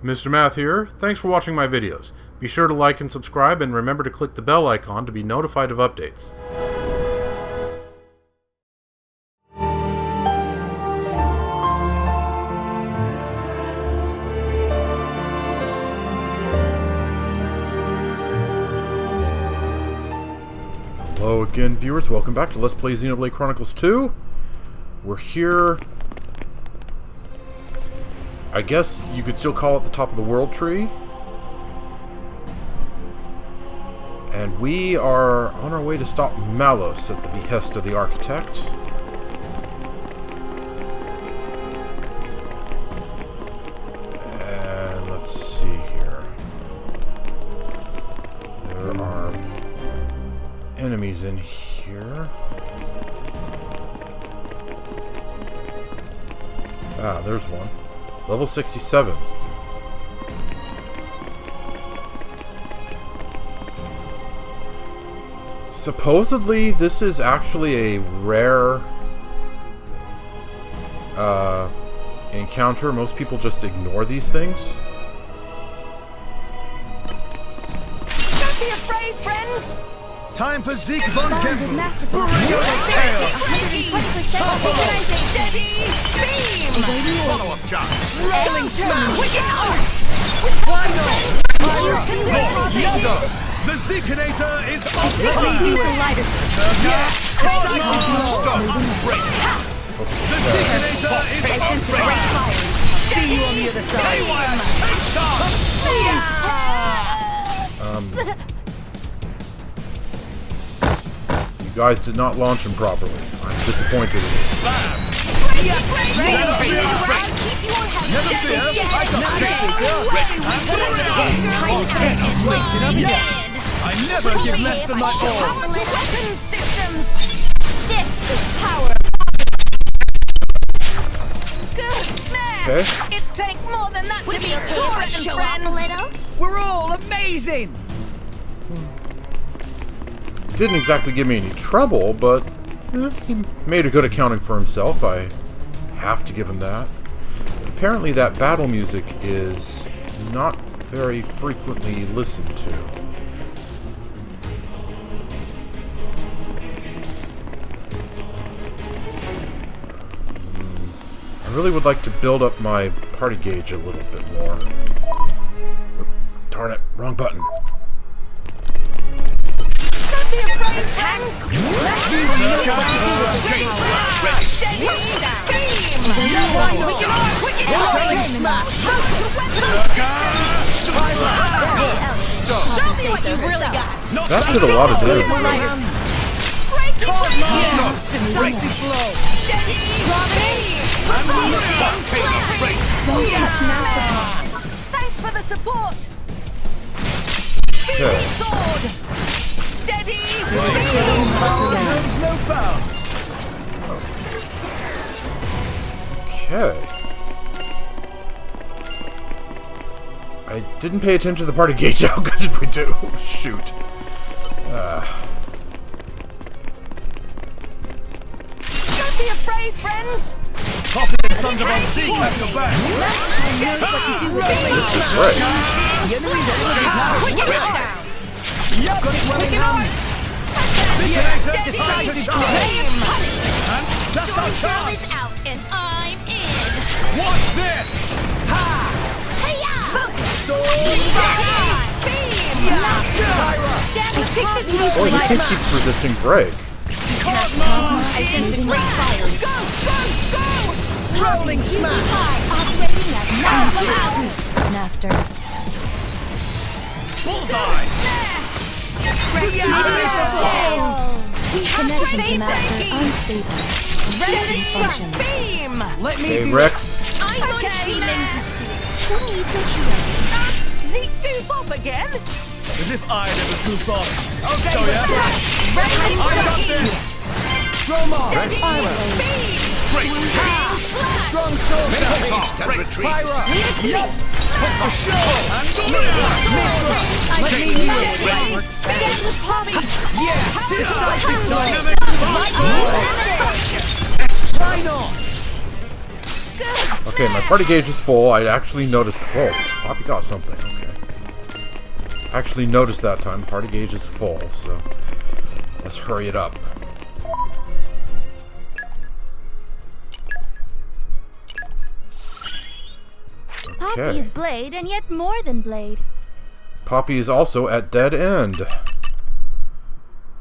Mr. Math here. Thanks for watching my videos. Be sure to like and subscribe, and remember to click the bell icon to be notified of updates. Hello again, viewers. Welcome back to Let's Play Xenoblade Chronicles 2. We're here... I guess you could still call it the top of the world tree. And we are on our way to stop Malos at the behest of the architect. And let's see here. There are enemies in here. Ah, there's one. Level 67. Supposedly, this is actually a rare encounter. Most people just ignore these things. Don't be afraid, friends! Time for Zeke von Kempen! Steady beam! Follow-up shot! Rolling smash! Wicked arts! Why not? The Zekenator is on fire! Stop! Break! The Zekenator is on fire! See you on the other side! You guys did not launch him properly. I'm disappointed in you. I never give less than my all. Power to weapon systems! This is power! Good man! Okay. It'd take more than that to be Taurus, friends! We're all amazing! Didn't exactly give me any trouble, but he made a good accounting for himself. I have to give him that. Apparently that battle music is not very frequently listened to. I really would like to build up my party gauge a little bit more. Oh, darn it, wrong button. Don't be afraid, friends! Steady beam! Wicked arts! Smash! Power to weapon systems! Show me what you really got! That did a lot of damage. Decisive blow! Steady beam! Thanks for the support! Speedy sword! Steady beam! Knows no bounds. Okay. I didn't pay attention to the party gauge. How good did we do? Shoot. Don't be afraid, friends! Popping in Thunderbolt Zeke at your back. Wicked arts! You've got it well in hand. Zekenator decides to beam. And that's our chance. Out and I'm in. Watch this. Ha! Oh, this thing keeps resisting break. Rolling smash! Master. Bullseye. Connection to Master unstable. Resistance function. Let me Hey, do Rex. I'm not feeling Who needs a hero? Zeke goof off again? as if I never goof off. I'll show ya. I got this. Droma. Great. Strong soul. Pyra. Yep. For sure. And Mythra. Stand with Pommy. Yeah. Decisive Dynamic. Try not. Good. Okay, my party gauge is full. I actually noticed. Oh, Poppy got something. Okay. Actually noticed that time. Party gauge is full, so let's hurry it up. Poppy is blade, and yet more than blade. Poppy is also at dead end.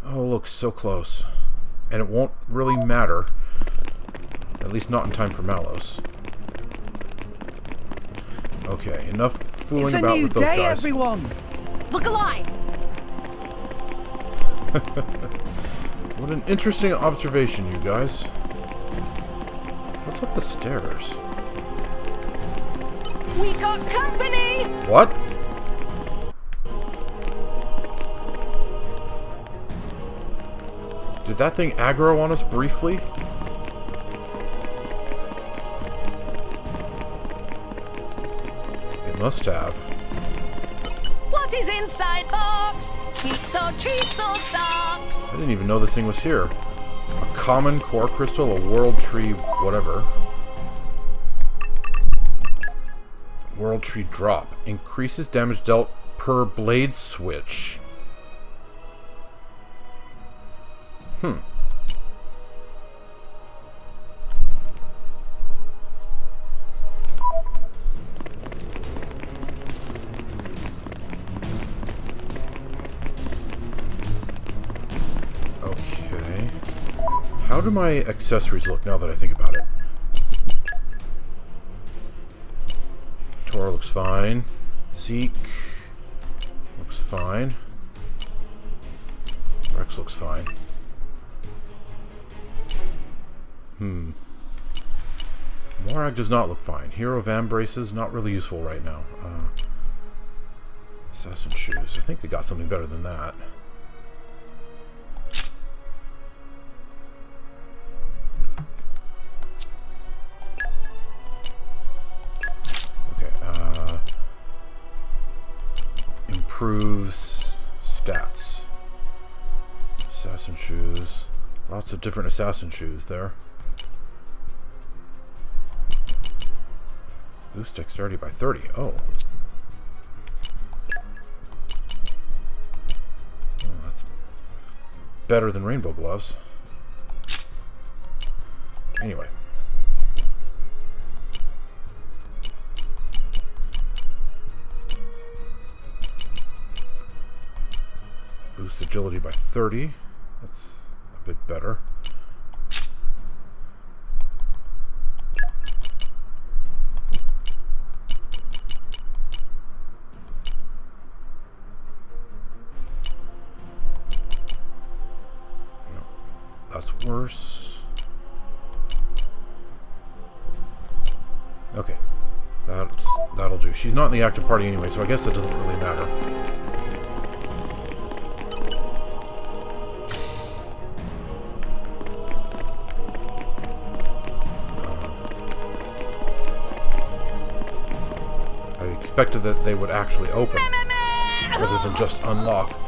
Oh, look, so close. And it won't really matter. At least not in time for Malos. Okay, enough fooling about with those guys. It's a new day, everyone! Look alive! What an interesting observation, you guys. What's up the stairs? We got company! What? Did that thing aggro on us briefly? It must have. What is inside box? Sweets or treats or socks? I didn't even know this thing was here. A common core crystal, a world tree, whatever. World tree drop. Increases damage dealt per blade switch. Okay. How do my accessories look now that I think about it? Tor looks fine. Zeke looks fine. Rex looks fine. Morag does not look fine. Hero Van Braces, not really useful right now. Assassin Shoes. I think they got something better than that. Okay, improves stats. Assassin Shoes. Lots of different assassin shoes there. Boost dexterity by 30. Oh. Oh, that's better than rainbow gloves. Anyway. Boost agility by 30. That's a bit better. That's worse. Okay. That'll do. She's not in the active party anyway, so I guess it doesn't really matter. I expected that they would actually open rather than just unlock.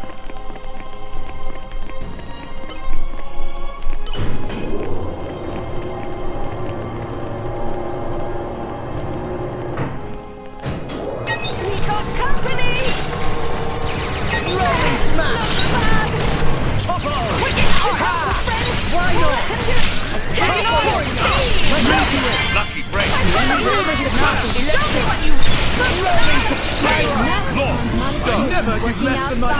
Lucky break. Never give less than my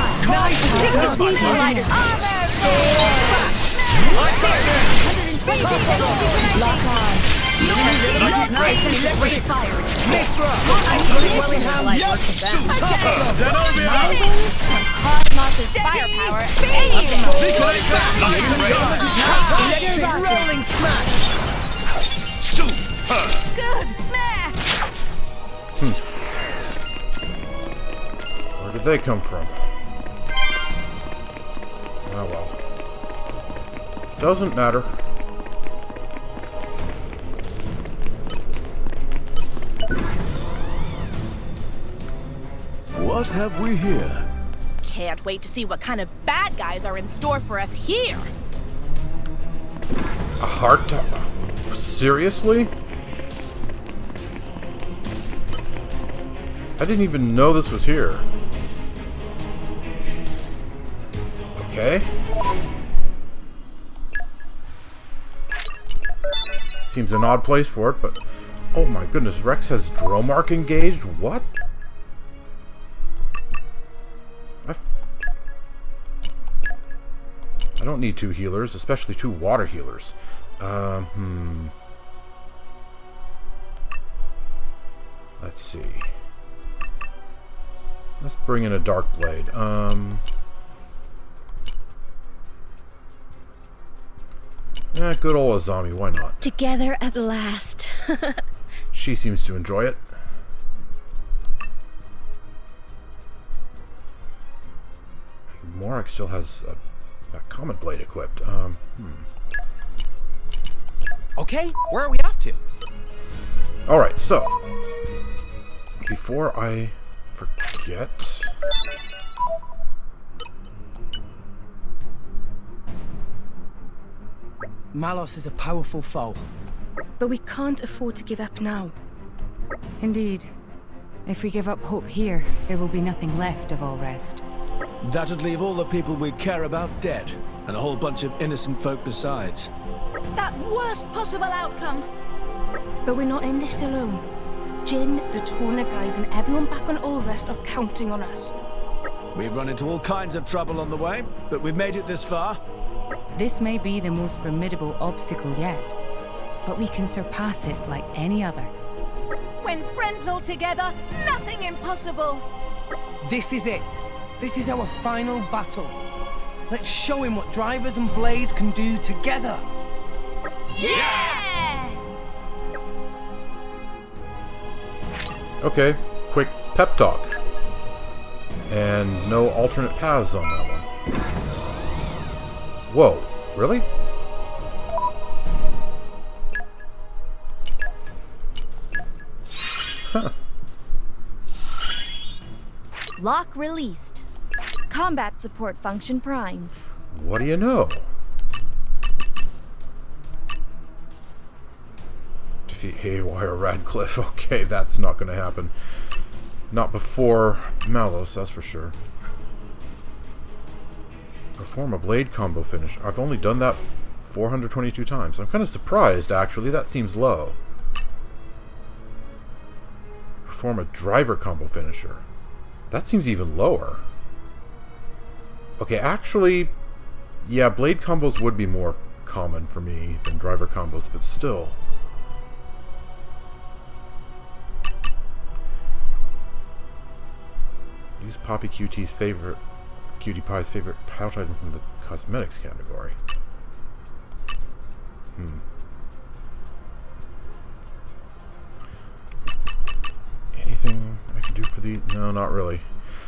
Mythra! Firepower. Rolling smash! Super! Good man. Where did they come from? Oh well. Doesn't matter. What have we here? Can't wait to see what kind of bad guys are in store for us here. A heart to... Seriously? I didn't even know this was here. Okay. Seems an odd place for it, but... Oh my goodness, Rex has Dromark engaged? What? I don't need 2 healers, especially 2 water healers. Let's see. Let's bring in a Dark Blade. Good old Azami, why not? Together at last. She seems to enjoy it. Morak still has that Comet Blade equipped. Okay, where are we off to? Alright, so... Before I forget... Malos is a powerful foe. But we can't afford to give up now. Indeed. If we give up hope here, there will be nothing left of Alrest. That'd leave all the people we care about dead, and a whole bunch of innocent folk besides. That worst possible outcome. But we're not in this alone. Jin, the Torna guys, and everyone back on Alrest are counting on us. We've run into all kinds of trouble on the way, but we've made it this far. This may be the most formidable obstacle yet, but we can surpass it like any other. When friends all together, nothing impossible. This is it. This is our final battle. Let's show him what drivers and blades can do together. Yeah! Okay, quick pep talk. And no alternate paths on that one. Whoa, really? Huh. Lock released. Combat support function primed. What do you know? Defeat Haywire Radcliffe. Okay, that's not going to happen. Not before Malos, that's for sure. Perform a blade combo finish. I've only done that 422 times. I'm kind of surprised, actually. That seems low. Perform a driver combo finisher. That seems even lower. Okay, actually, yeah, blade combos would be more common for me than driver combos, but still. Use Poppy QT's favorite, Cutie Pie's favorite pouch item from the cosmetics category. Anything I can do for the... No, not really.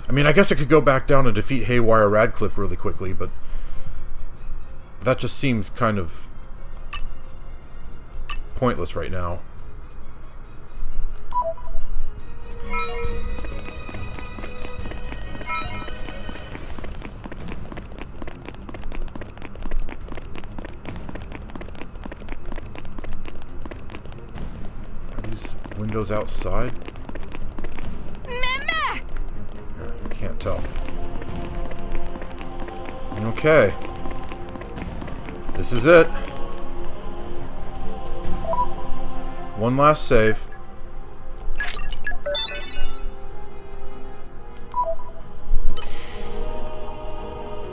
I mean, I guess I could go back down and defeat Haywire Radcliffe really quickly, but that just seems kind of pointless right now. Are these windows outside? Can't tell. Okay. This is it. One last save.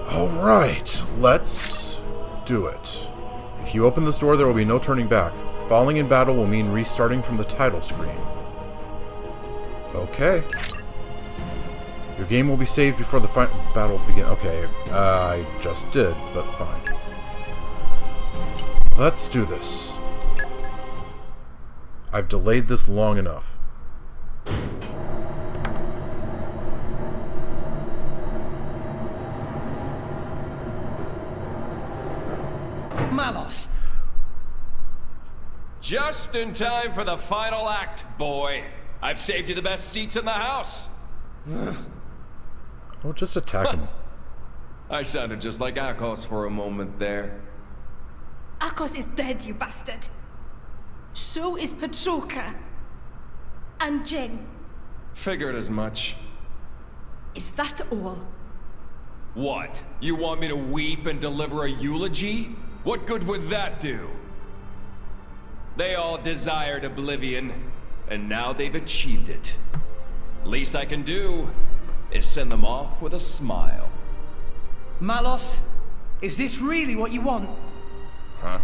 Alright, let's do it. If you open this door, there will be no turning back. Falling in battle will mean restarting from the title screen. Okay. Your game will be saved before the final battle begins. Okay, I just did, but fine. Let's do this. I've delayed this long enough. Malos! Just in time for the final act, boy. I've saved you the best seats in the house. Oh, just attack him. I sounded just like Akos for a moment there. Akos is dead, you bastard. So is Petroka. And Jin. Figured as much. Is that all? What? You want me to weep and deliver a eulogy? What good would that do? They all desired oblivion, and now they've achieved it. Least I can do is send them off with a smile. Malos, is this really what you want? Huh?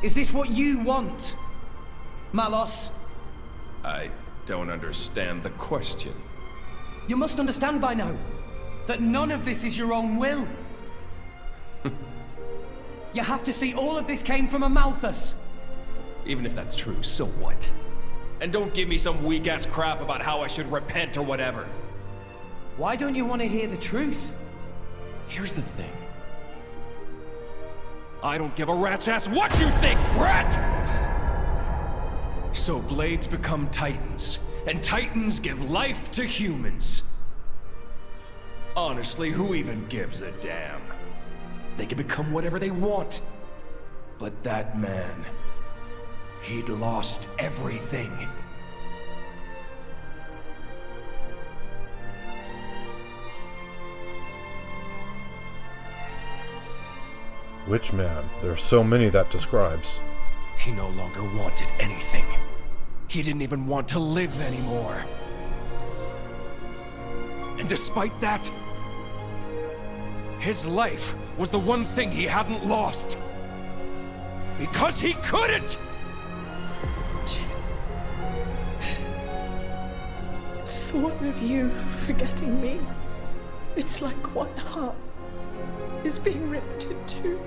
Is this what you want? Malos? I don't understand the question. You must understand by now that none of this is your own will. You have to see all of this came from a Malthus. Even if that's true, so what? And don't give me some weak-ass crap about how I should repent or whatever. Why don't you want to hear the truth? Here's the thing. I don't give a rat's ass what you think, brat! So blades become titans, and titans give life to humans. Honestly, who even gives a damn? They can become whatever they want. But that man, he'd lost everything. Which man? There's so many that describes. He no longer wanted anything. He didn't even want to live anymore. And despite that, his life was the one thing he hadn't lost. Because he couldn't! The thought of you forgetting me, it's like one heart is being ripped in two.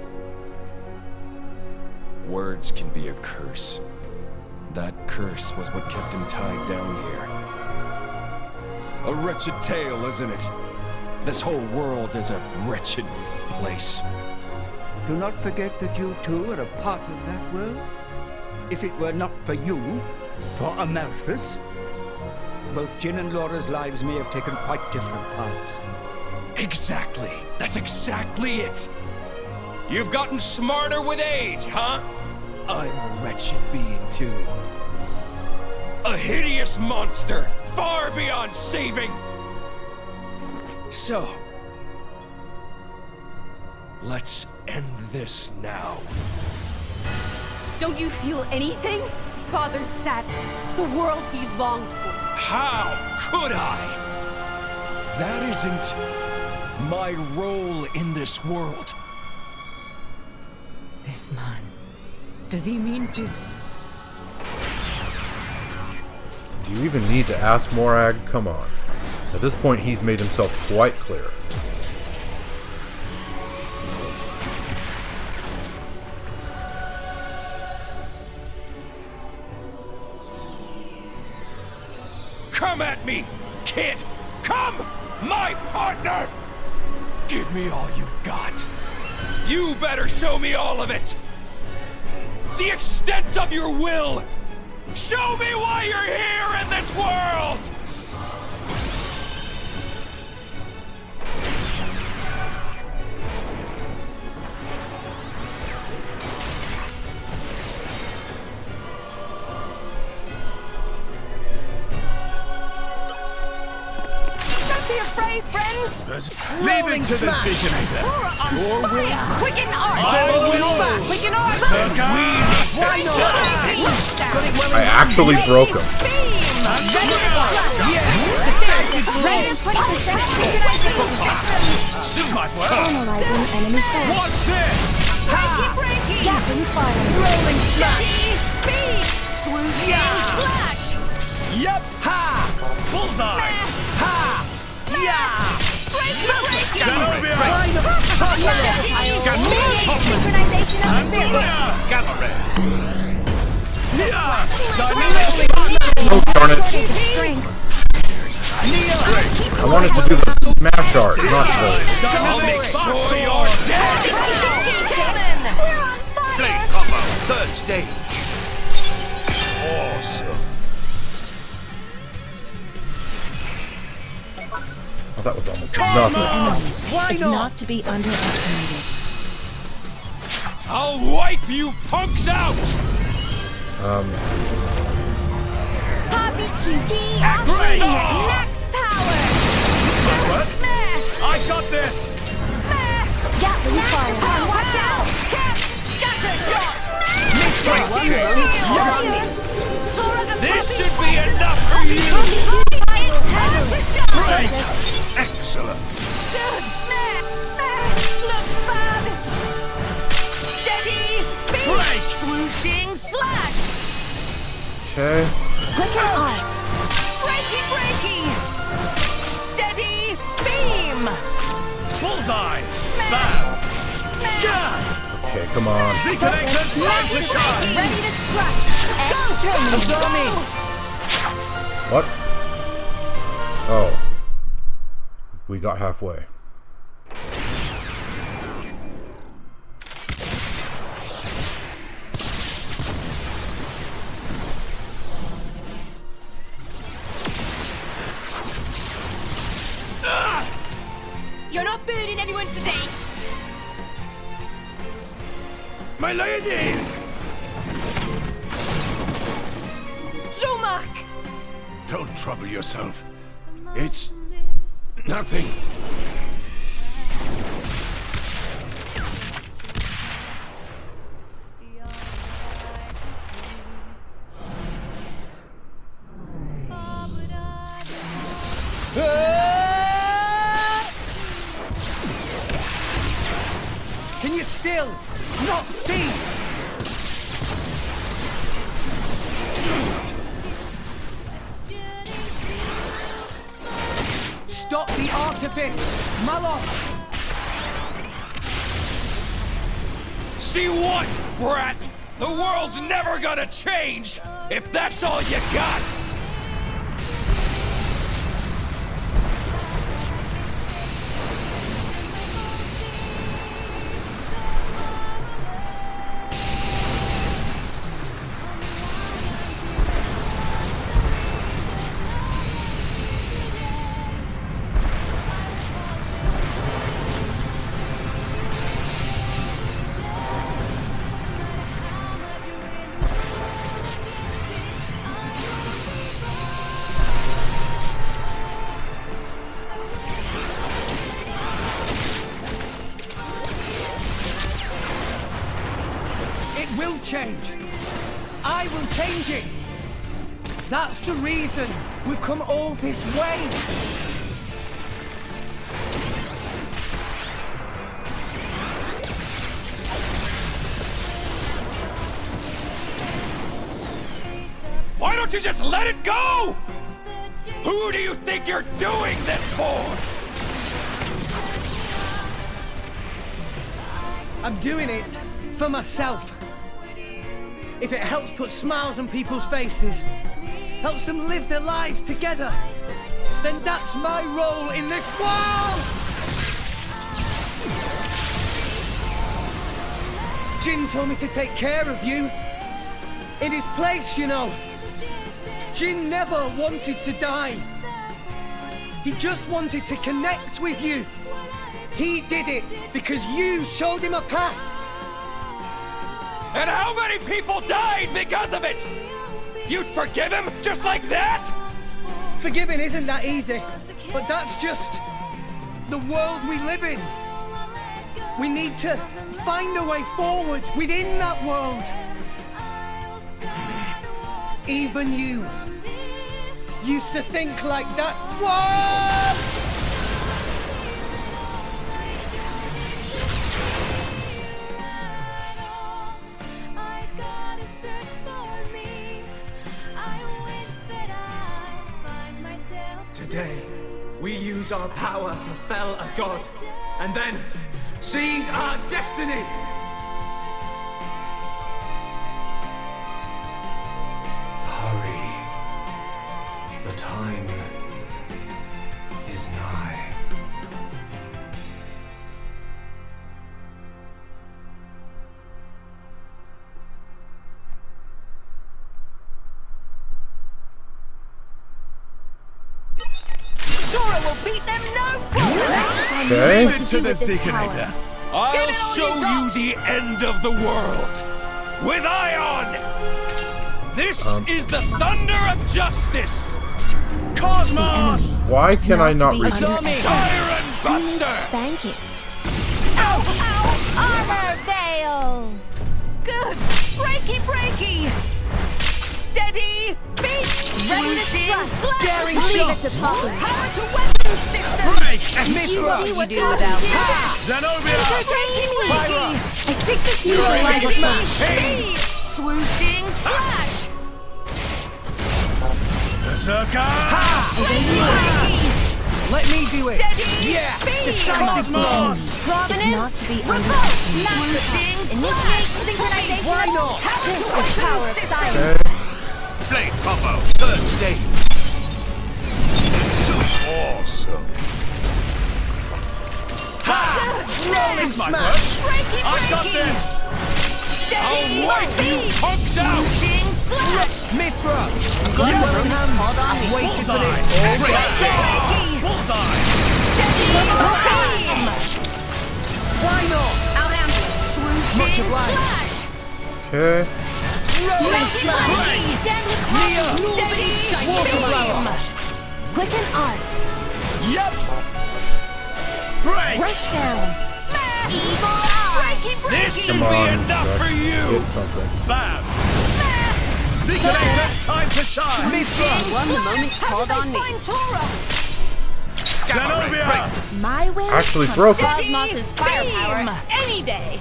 Words can be a curse. That curse was what kept him tied down here. A wretched tale, isn't it? This whole world is a wretched place. Do not forget that you too are a part of that world. If it were not for you, for Amalthus, both Jin and Laura's lives may have taken quite different paths. Exactly. That's exactly it. You've gotten smarter with age, huh? I'm a wretched being too. A hideous monster, far beyond saving. So, let's end this now. Don't you feel anything? Father's sadness, the world he longed for. How could I? That isn't my role in this world. This man. Does he mean to? Do you even need to ask Morag? Come on. At this point, he's made himself quite clear. Come at me, kid! Come, my partner! Give me all you've got. You better show me all of it! The extent of your will! Show me why you're here in this world! Don't be afraid, friends! Leave it to the Deacanator. Your will? Quicken My art! will? Quicken art! Why not? I actually broke him. This might work. Analyzing enemy force. What's this? Gapping fire. Rolling slash! Swooshing slash! Yep. Ha! Bullseye. Ha! Yeah! Zenobia! Synchronization of spirits. Oh, darn it. Strength. I wanted to do the smash art, not the... I'll make sure you're dead! We're on fire! Flame combo, third stage. Awesome. Oh, that was almost nothing. Is not to be underestimated. I'll wipe you punks out! Happy Great! Max power! What? I got this! Gatling fire! Watch out! Scatter shot! Great! Tora and This Poppy should be poison. enough for you! Time to shine! Excellent! Good! Looks bad! Steady! Break! Swooshing slash! Okay. Quicken arts! Breaky! Steady beam! Bullseye! Bam! Okay, come on. Z-Connector, time to shine! Ready to strike! Exterminate! What? Oh. We got halfway. You're not burning anyone today! My lady! Dromak! Don't trouble yourself. It's nothing. Can you still not see? Stop the artifice! Malos! See what, brat? The world's never gonna change if that's all you got! Will change. I will change it. That's the reason we've come all this way. Why don't you just let it go? Who do you think you're doing this for? I'm doing it for myself. If it helps put smiles on people's faces, helps them live their lives together, then that's my role in this world! Jin told me to take care of you. In his place, you know. Jin never wanted to die. He just wanted to connect with you. He did it because you showed him a path. And how many people died because of it? You'd forgive him just like that? Forgiving isn't that easy, but that's just the world we live in. We need to find a way forward within that world. Even you used to think like that once! Today, we use our power to fell a god, and then seize our destiny! Hurry. The time is nigh. Tora will beat them no problem! Okay. Leave it to the Seekonator. I'll show you the end of the world with Aion! This is the thunder of justice! Cosmos! Why can I not read? Siren Buster! Spanking. Ouch! Armor veil! Good! Breaky, breaky! Steady! Beat! Swooshing slash! Daring Leave shot. it to Poppy! Power to weapon systems! Break! Mythra! See what do without Zenobia! Breaky, breaky! I think this You're needs in a this smash. Speed! Swooshing slash! Berserker! Let me do it! Steady! Yeah! Beat! Decisive blow! It's not to be Swooshing slash! Synchronization. Why not? Power to weapon systems! Blade combo! Third stage! So awesome! Ha! Rolling smash! I've got this! Steady! I'll wipe you punks out! Swooshing slash! Mythra! Got it well in hand. I've waited for this all day. Bullseye! Steady! Why not? Much Swooshing obliged. slash! Okay. Rolling smash! Stand with Neo! Steady! Water flower! Quicken arts. Yup! Break! Rush down. Evil eye! This should Come be on, enough Rex, for you! get something. Bam! Zeekinator's time to shine! Mythra! One the moment called on me. Zenobia! My will Actually trust broke it. Cosmos' firepower any day.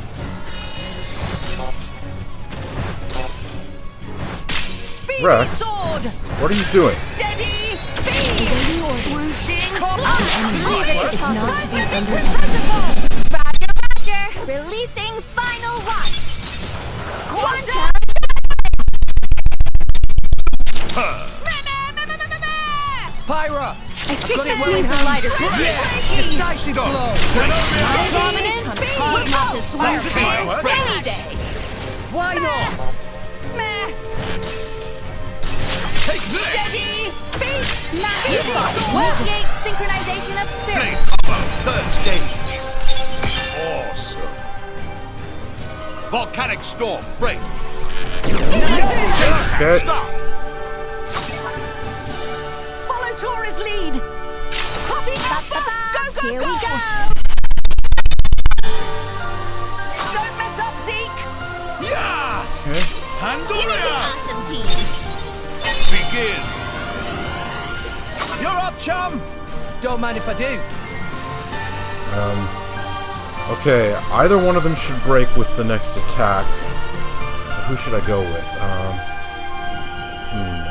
Speedy Rex, sword! what are you doing? Steady! Beam! Swooshing slash! It's not to be underestimated. Roger, roger! Releasing final one! Quantum! Pyra! I think Got it this well in needs a hand. lighter touch. Yeah! Decisive blow! Dominance! Cosmos' Swooshing firepower any slash! day. Why not? Take this! Steady! Beat! Speedy sword! Initiate synchronization of spirit. Blade combo! Third stage! Awesome! Volcanic storm! Break! Okay. Stop! Follow Tora's lead! Poppy up! Go, go, Here go! we go. Don't mess up, Zeke! Yeah! Okay. Pandoria! Awesome team. Begin! You're up, chum! Don't mind if I do. Okay, either one of them should break with the next attack. So who should I go with?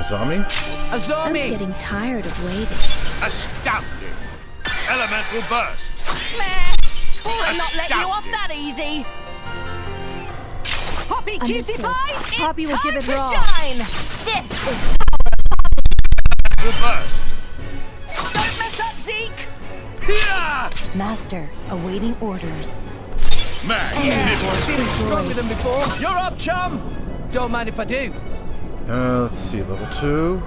Azami? I'm Azami! getting tired of waiting. Astounding! Elemental burst! Meh! Tora not let you off that easy! Poppy cutie Understood. pie! Poppy will give it to raw. shine! This is Burst! Don't mess up, Zeke! Yeah! Master, awaiting orders. Magnificent! Stronger than before. You're up, chum! Don't mind if I do. Let's see, level 2.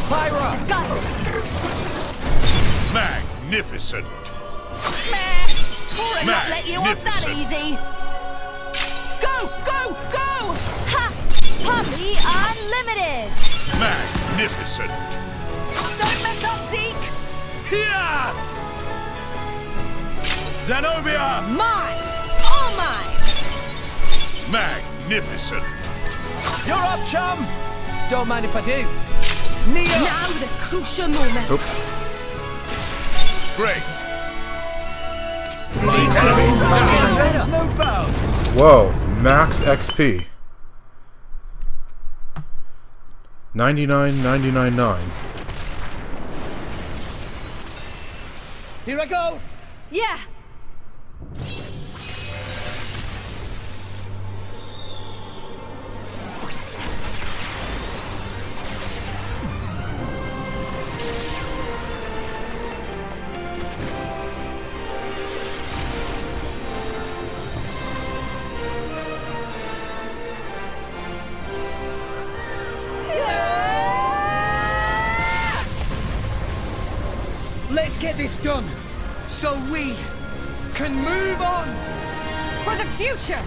Pyra! Got this. Magnificent! Meh! Tora not let you off that Magnificent. easy! Go, go, go! Ha! Poppy Unlimited! Magnificent! Don't mess up, Zeke! Yeah! Zenobia! Mine! All mine! Magnificent! You're up, chum! Don't mind if I do. Neo! Now the crucial moment. Oops. Great! There's no bounds. Whoa, max XP. 99.999. Here I go! Yeah. Let's get this done, so we can move on! For the future.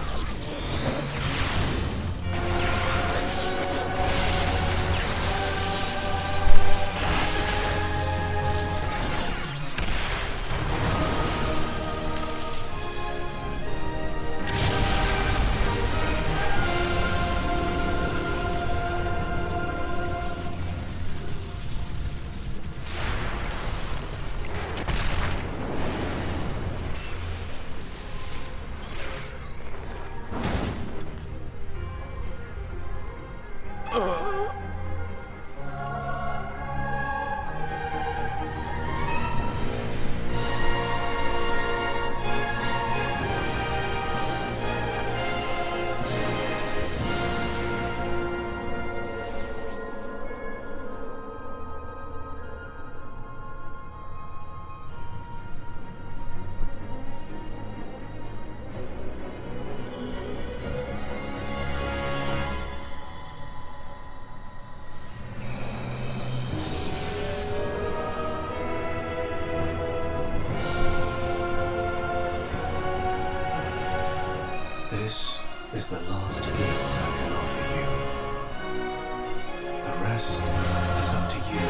This is up to you,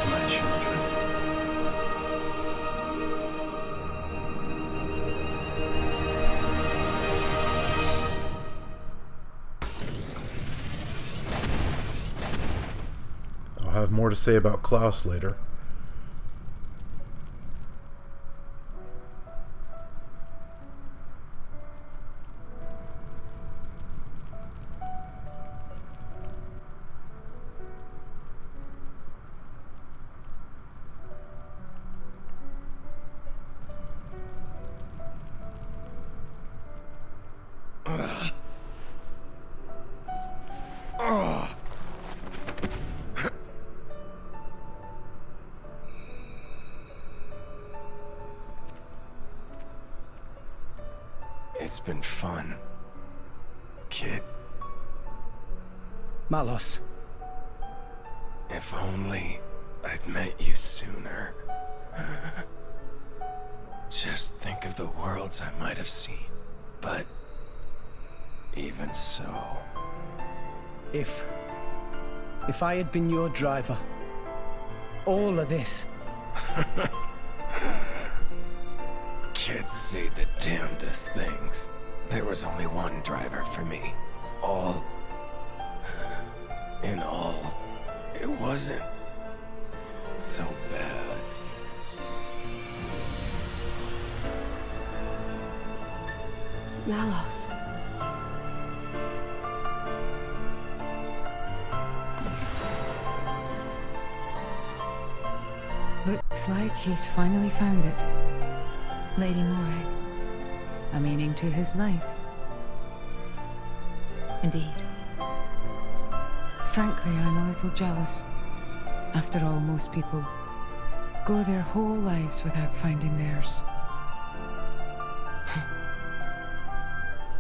my children. I'll have more to say about Klaus later. It's been fun, kid. Malos. If only I'd met you sooner. Just think of the worlds I might have seen. But even so... If I had been your driver, all of this... Kids say the damnedest things. There was only one driver for me. All... in all, it wasn't so bad. Malos. Looks like he's finally found it. Lady Moray. A meaning to his life. Indeed. Frankly, I'm a little jealous. After all, most people go their whole lives without finding theirs.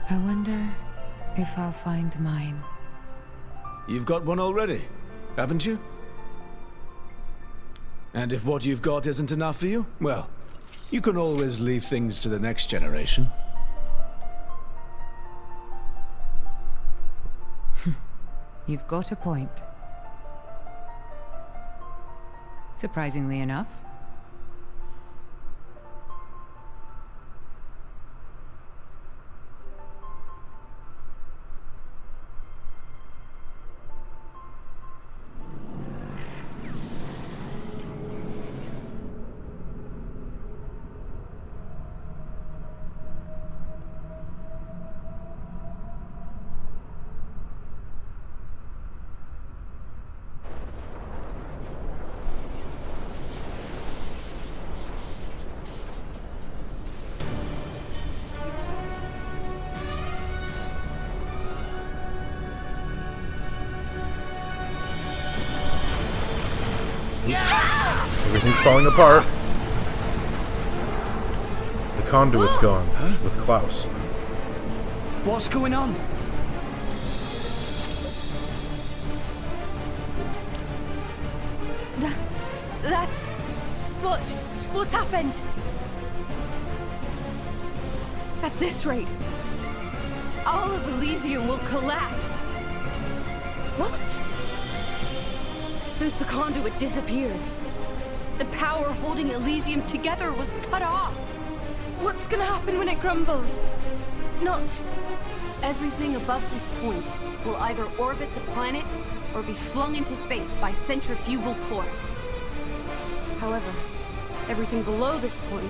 I wonder if I'll find mine. You've got one already, haven't you? And if what you've got isn't enough for you, well, you can always leave things to the next generation. You've got a point. Surprisingly enough. Everything's falling apart. The Conduit's gone, with Klaus. What's going on? That's... What's happened? At this rate, all of Elysium will collapse. What? Since the Conduit disappeared, the power holding Elysium together was cut off. What's gonna happen when it crumbles? Not everything above this point will either orbit the planet or be flung into space by centrifugal force. However, everything below this point,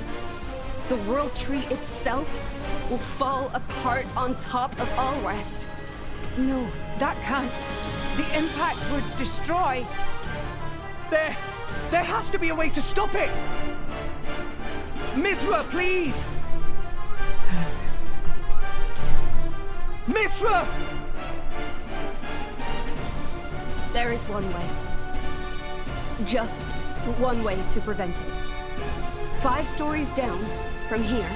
the world tree itself, will fall apart on top of Alrest. No, that can't. The impact would destroy. There has to be a way to stop it! Mythra, please! Mythra! There is one way. Just one way to prevent it. 5 stories down from here,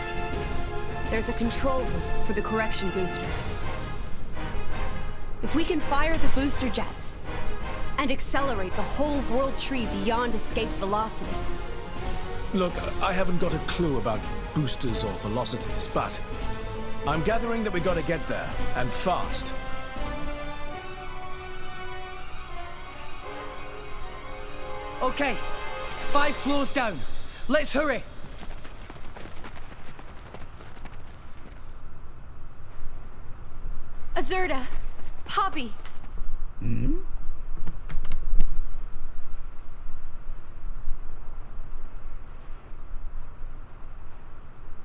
there's a control room for the correction boosters. If we can fire the booster jets and accelerate the whole world tree beyond escape velocity. Look, I haven't got a clue about boosters or velocities, but I'm gathering that we gotta get there, and fast. Okay, 5 floors down. Let's hurry. Azurda, Poppy. Hmm?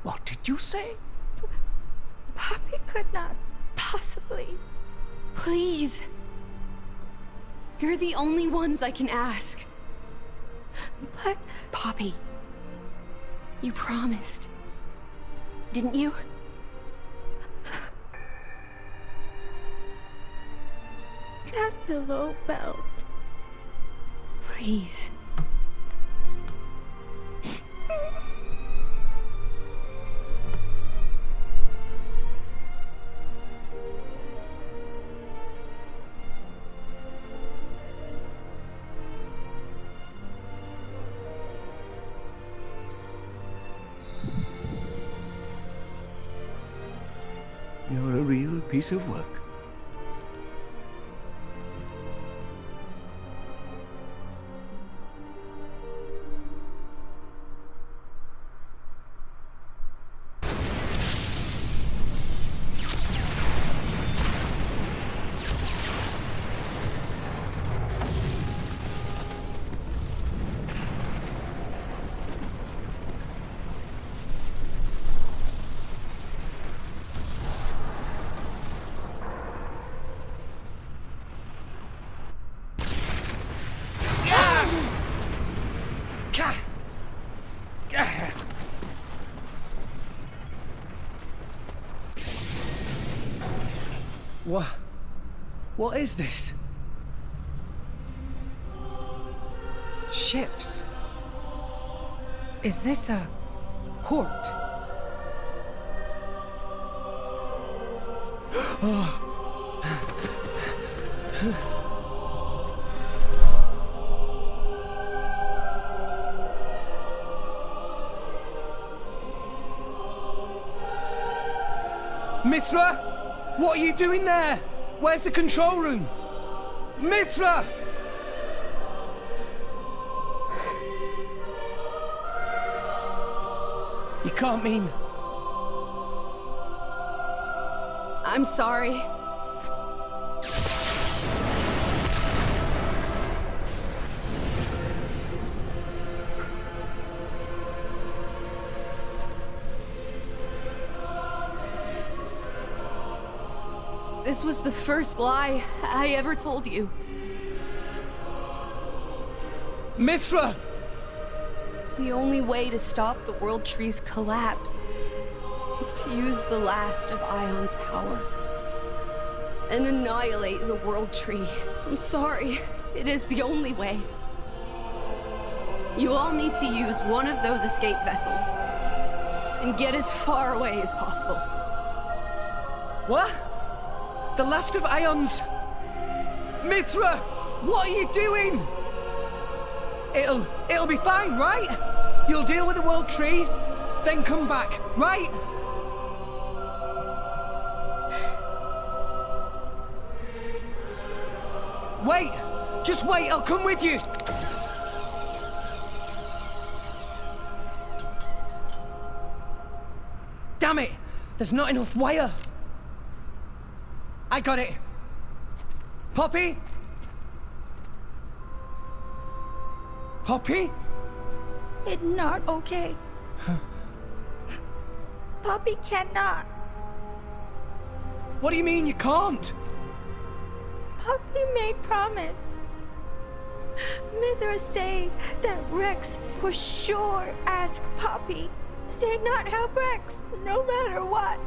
What did you say? Poppy could not possibly. Please. You're the only ones I can ask. But... Poppy, you promised, didn't you? That below belt. Please. You're a real piece of work. What is this? Ships. Is this a port? Mythra? What are you doing there? Where's the control room? Mythra! You can't mean... I'm sorry. This was the first lie I ever told you. Mythra! The only way to stop the World Tree's collapse is to use the last of Aion's power and annihilate the World Tree. I'm sorry, it is the only way. You all need to use one of those escape vessels and get as far away as possible. What? The last of Aion's... Mythra! What are you doing? It'll be fine, right? You'll deal with the World Tree, then come back, right? Wait! Just wait, I'll come with you! Damn it! There's not enough wire! I got it! Poppy? Poppy? It's not okay. Poppy cannot. What do you mean you can't? Poppy made promise. Mythra say that Rex for sure ask Poppy. Say not help Rex, no matter what.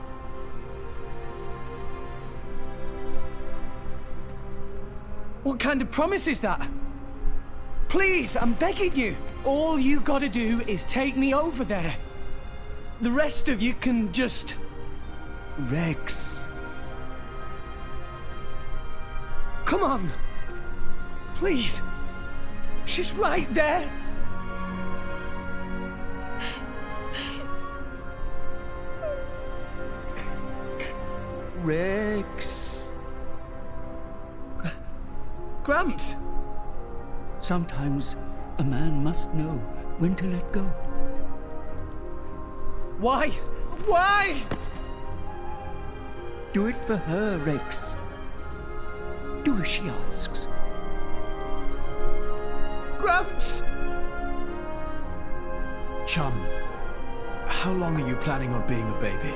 What kind of promise is that? Please, I'm begging you. All you gotta do is take me over there. The rest of you can just... Rex. Come on. Please. She's right there. Rex. Gramps. Sometimes A man must know when to let go. Why? Why? Do it for her, Rex. Do as she asks. Gramps! Chum, how long are you planning on being a baby?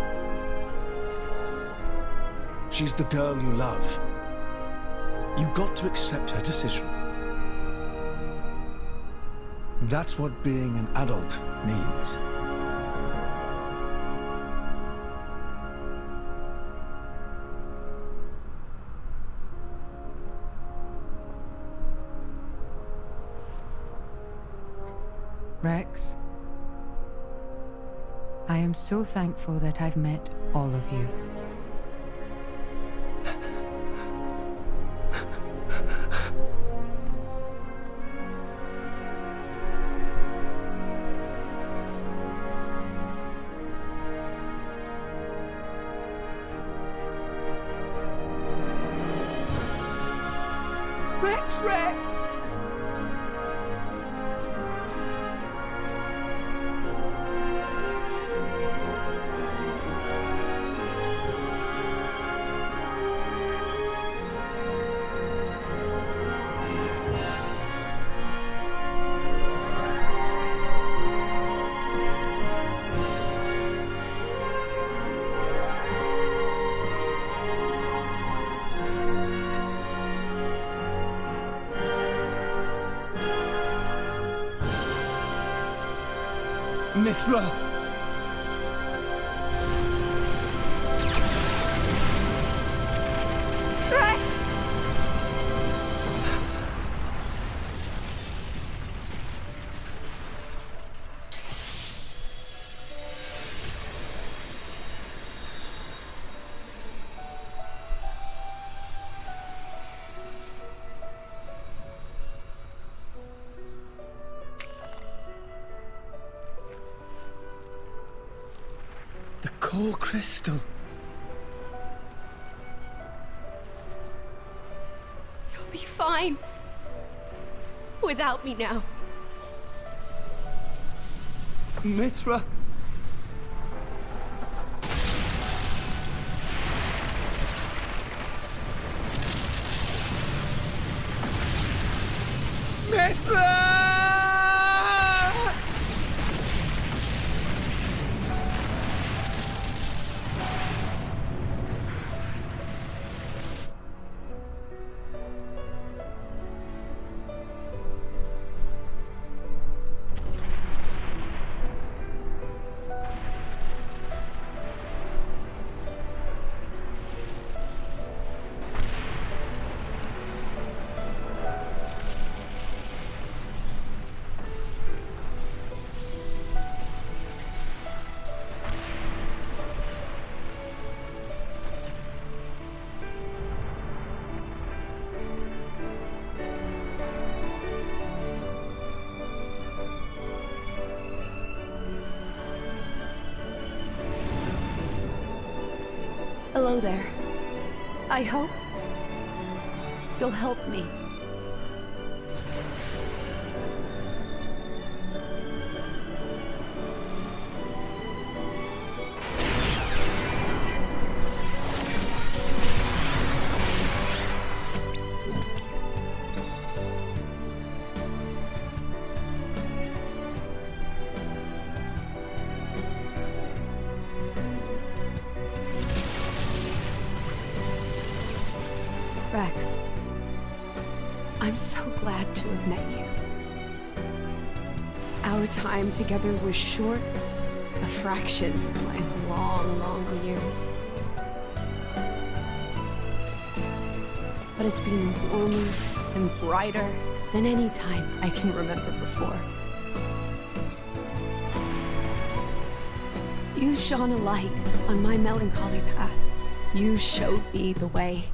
She's the girl you love. You got to accept her decision. That's what being an adult means. Rex, I am so thankful that I've met all of you. Rex! Mythra! Rex! The core crystal. You'll be fine. Without me now. Mythra! Mythra! Hello there. I hope you'll help me. Rex, I'm so glad to have met you. Our time together was short, a fraction of my long, long years. But it's been warmer and brighter than any time I can remember before. You shone a light on my melancholy path. You showed me the way.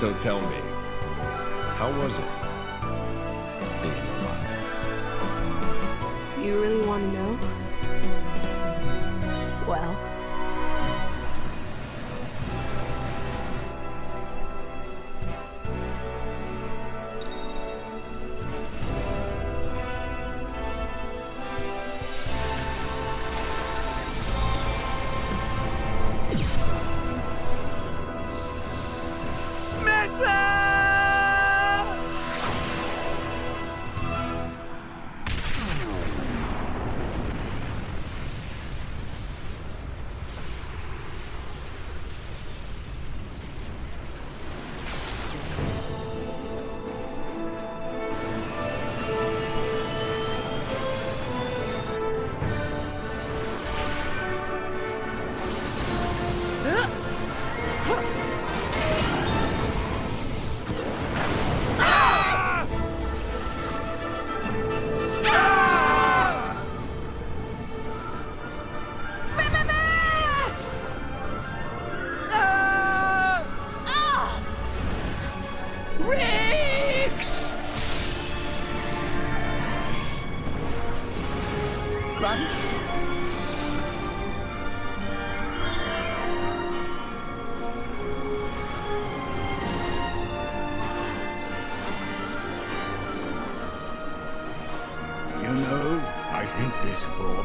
So tell me, how was it being alive? Do you really want to know? Well...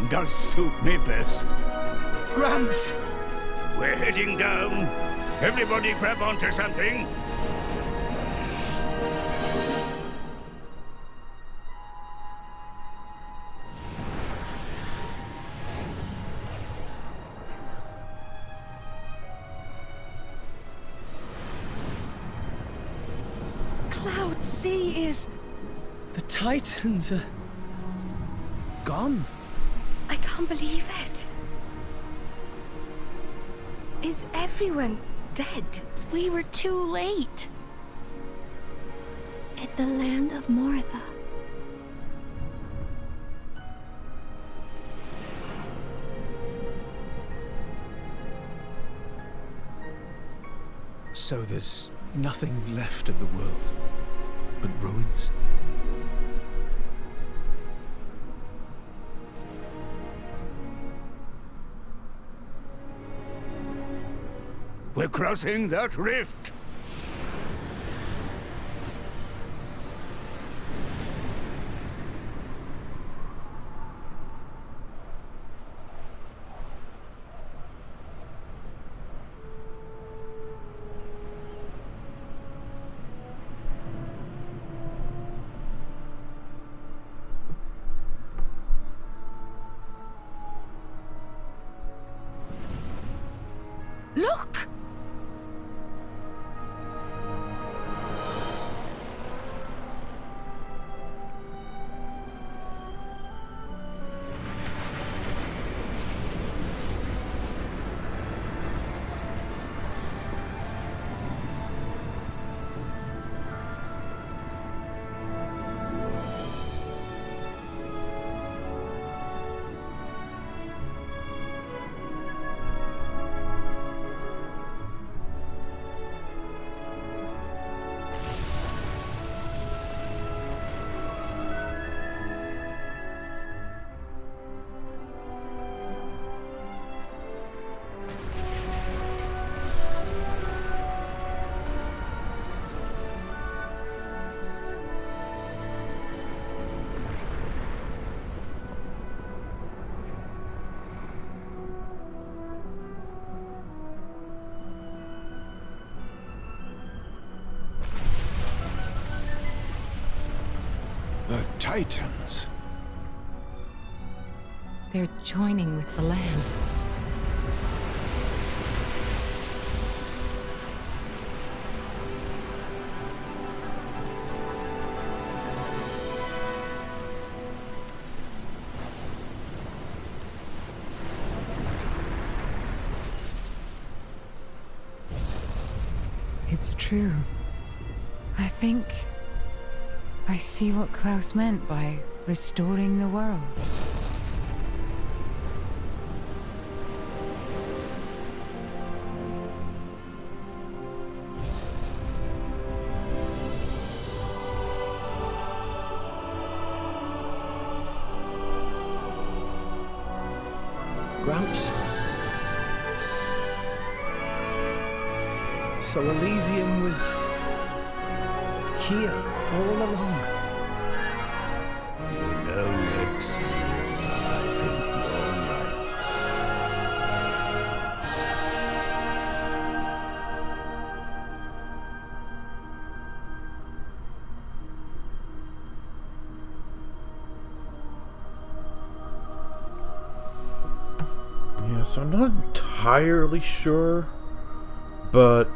does suit me best. Gramps! We're heading down. Everybody grab onto something. Cloud Sea is... The Titans are... gone. I can't believe it. Is everyone dead? We were too late. At the land of Mortha. So there's nothing left of the world but ruins? We're crossing that rift. Look! The Titans. They're joining with the land. It's true. I think I see what Klaus meant by restoring the world. Gramps? So Elysium was here all along. You know, Rex, I think you're right. Yes, I'm not entirely sure, but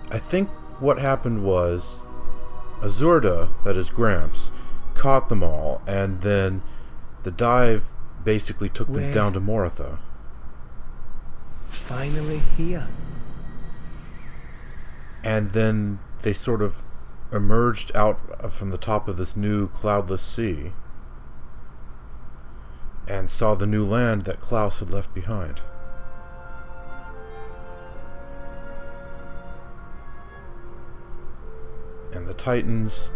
I think what happened was Azurda, that is Gramps, caught them all, and then the dive basically took them down to Moratha. Finally here. And then they sort of emerged out from the top of this new cloudless sea and saw the new land that Klaus had left behind. And the Titans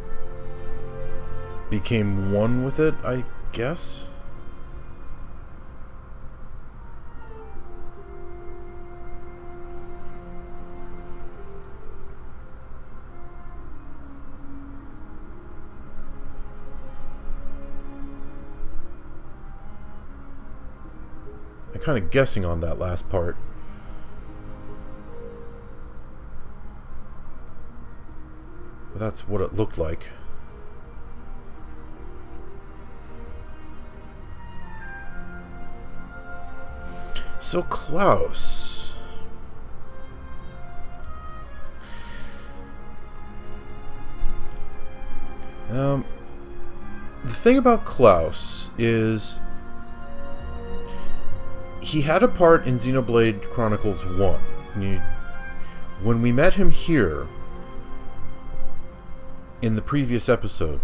became one with it, I guess? I'm kind of guessing on that last part. But that's what it looked like. So Klaus. The thing about Klaus is he had a part in Xenoblade Chronicles 1. When we met him here in the previous episode,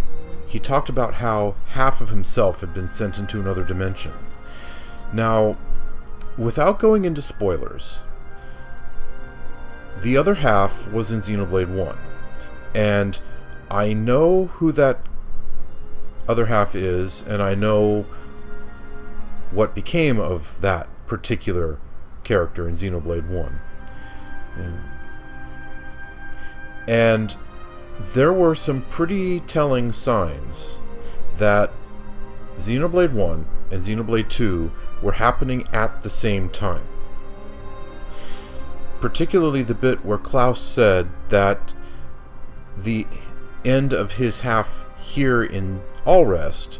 he talked about how half of himself had been sent into another dimension. Now, without going into spoilers, the other half was in Xenoblade 1. And I know who that other half is, and I know what became of that particular character in Xenoblade 1. And there were some pretty telling signs that Xenoblade 1 and Xenoblade 2 were happening at the same time. Particularly the bit where Klaus said that the end of his half here in Alrest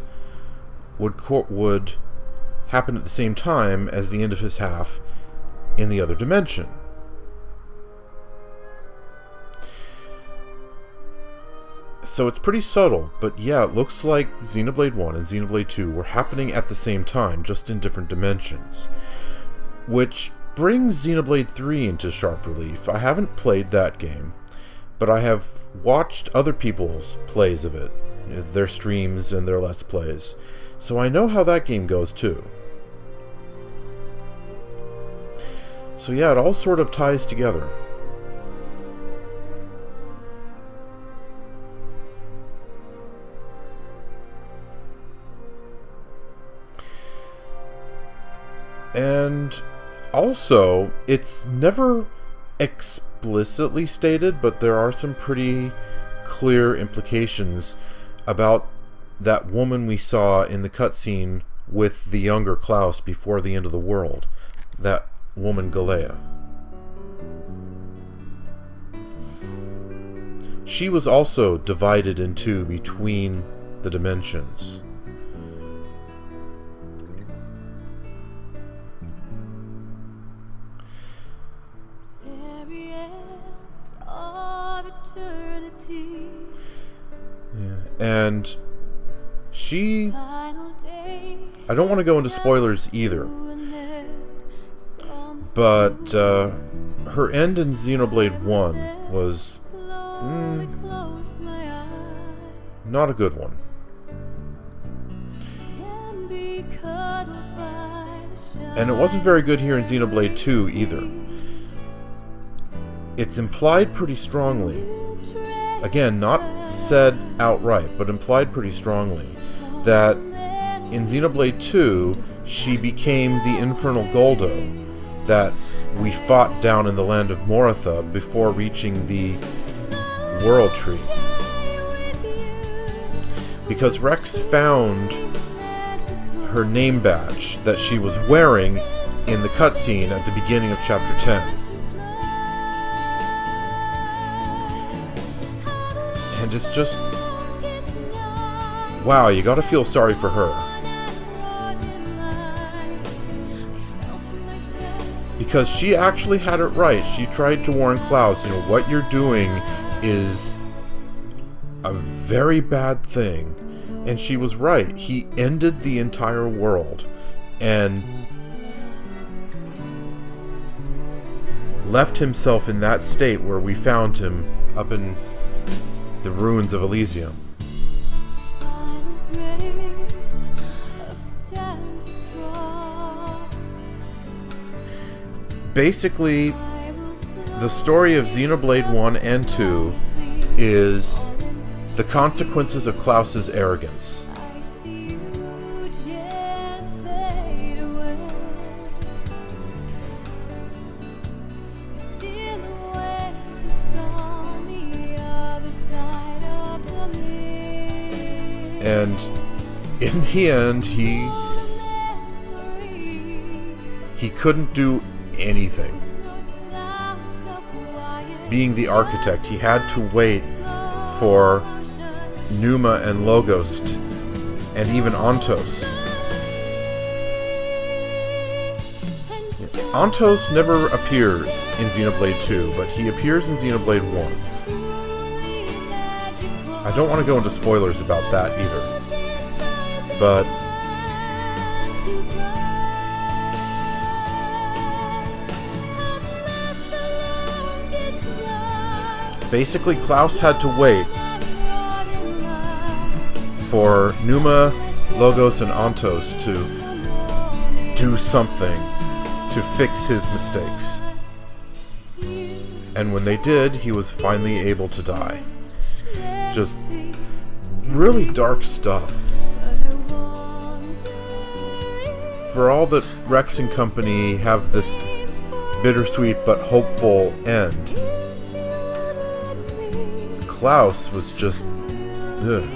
would happen at the same time as the end of his half in the other dimension. So it's pretty subtle, but yeah, it looks like Xenoblade 1 and Xenoblade 2 were happening at the same time, just in different dimensions. Which brings Xenoblade 3 into sharp relief. I haven't played that game, but I have watched other people's plays of it, their streams and their Let's Plays, so I know how that game goes too. So yeah, it all sort of ties together. And also, it's never explicitly stated, but there are some pretty clear implications about that woman we saw in the cutscene with the younger Klaus before the end of the world. That woman, Galea. She was also divided in two between the dimensions. And she... I don't want to go into spoilers either, but her end in Xenoblade 1 was not a good one. And it wasn't very good here in Xenoblade 2 either. It's implied pretty strongly, again, not said outright, but implied pretty strongly, that in Xenoblade 2, she became the Infernal Goldo that we fought down in the land of Moratha before reaching the World Tree. Because Rex found her name badge that she was wearing in the cutscene at the beginning of Chapter 10. And it's just... wow, you gotta feel sorry for her. Because she actually had it right. She tried to warn Klaus, what you're doing is a very bad thing. And she was right. He ended the entire world and left himself in that state where we found him up in the ruins of Elysium. Basically, the story of Xenoblade 1 and 2 is the consequences of Klaus's arrogance. And in the end, he couldn't do anything. Being the architect, he had to wait for Numa and Logos and even Ontos. Ontos never appears in Xenoblade 2, but he appears in Xenoblade 1. I don't want to go into spoilers about that either. But basically, Klaus had to wait for Numa, Logos, and Ontos to do something to fix his mistakes. And when they did, he was finally able to die. Just really dark stuff. For all that Rex and company have this bittersweet but hopeful end, Klaus was just... ugh.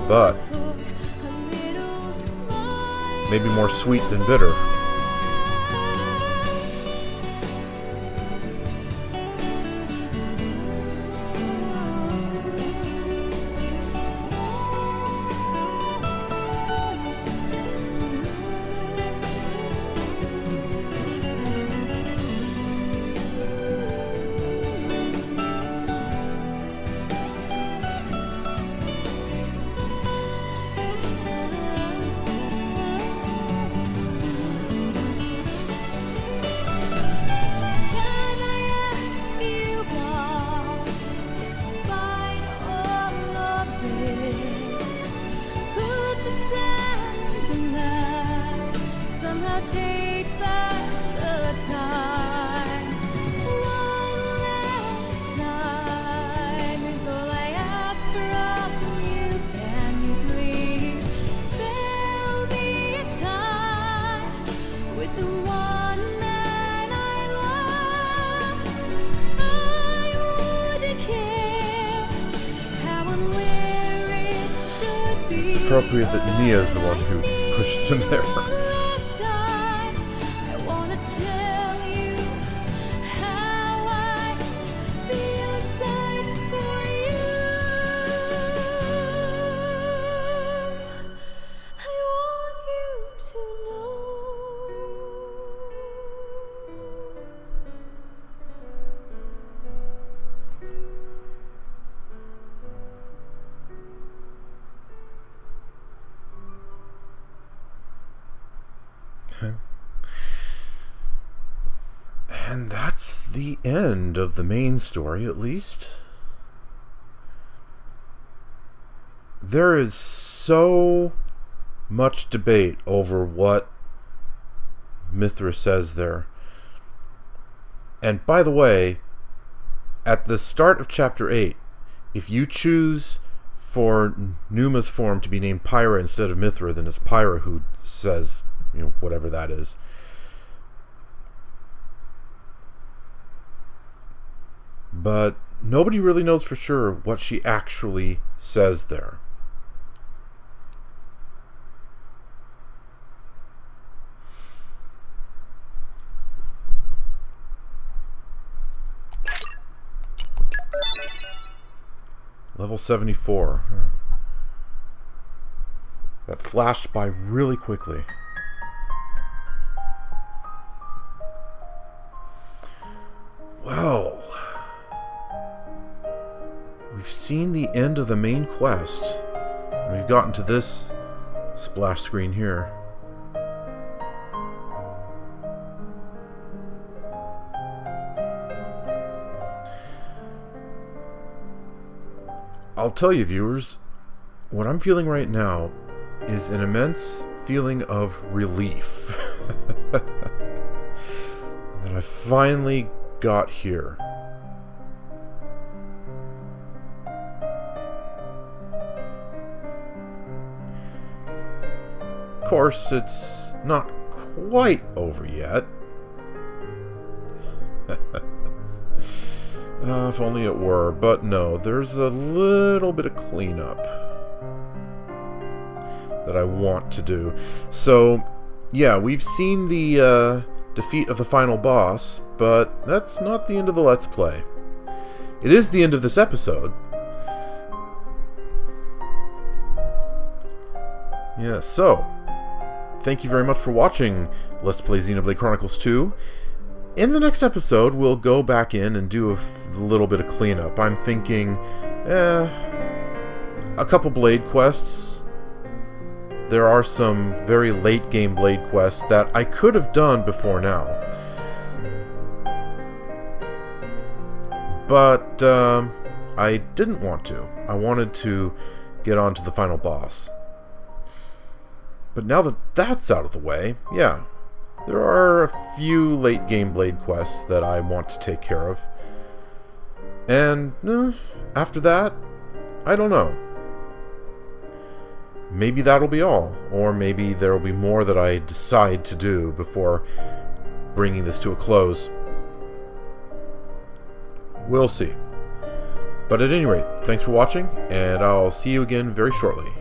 But maybe more sweet than bitter. Appropriate that Nia is the one who pushes him there. And that's the end of the main story, at least. There is so much debate over what Mythra says there. And by the way, at the start of Chapter 8, if you choose for Numa's form to be named Pyra instead of Mythra, then it's Pyra who says, you know, whatever that is. But nobody really knows for sure what she actually says there. Level 74. That flashed by really quickly. Well, we've seen the end of the main quest, and we've gotten to this splash screen here. I'll tell you, viewers, what I'm feeling right now is an immense feeling of relief that I finally got here. Of course, it's not quite over yet. If only it were, but no, there's a little bit of cleanup that I want to do. So, yeah, we've seen the defeat of the final boss, but that's not the end of the Let's Play. It is the end of this episode. Yeah, so, thank you very much for watching Let's Play Xenoblade Chronicles 2. In the next episode, we'll go back in and do a little bit of cleanup. I'm thinking, a couple Blade quests. There are some very late game Blade quests that I could have done before now. But I didn't want to. I wanted to get on to the final boss. But now that that's out of the way, yeah. There are a few late game Blade quests that I want to take care of. And after that, I don't know. Maybe that'll be all. Or maybe there will be more that I decide to do before bringing this to a close. We'll see. But at any rate, thanks for watching, and I'll see you again very shortly.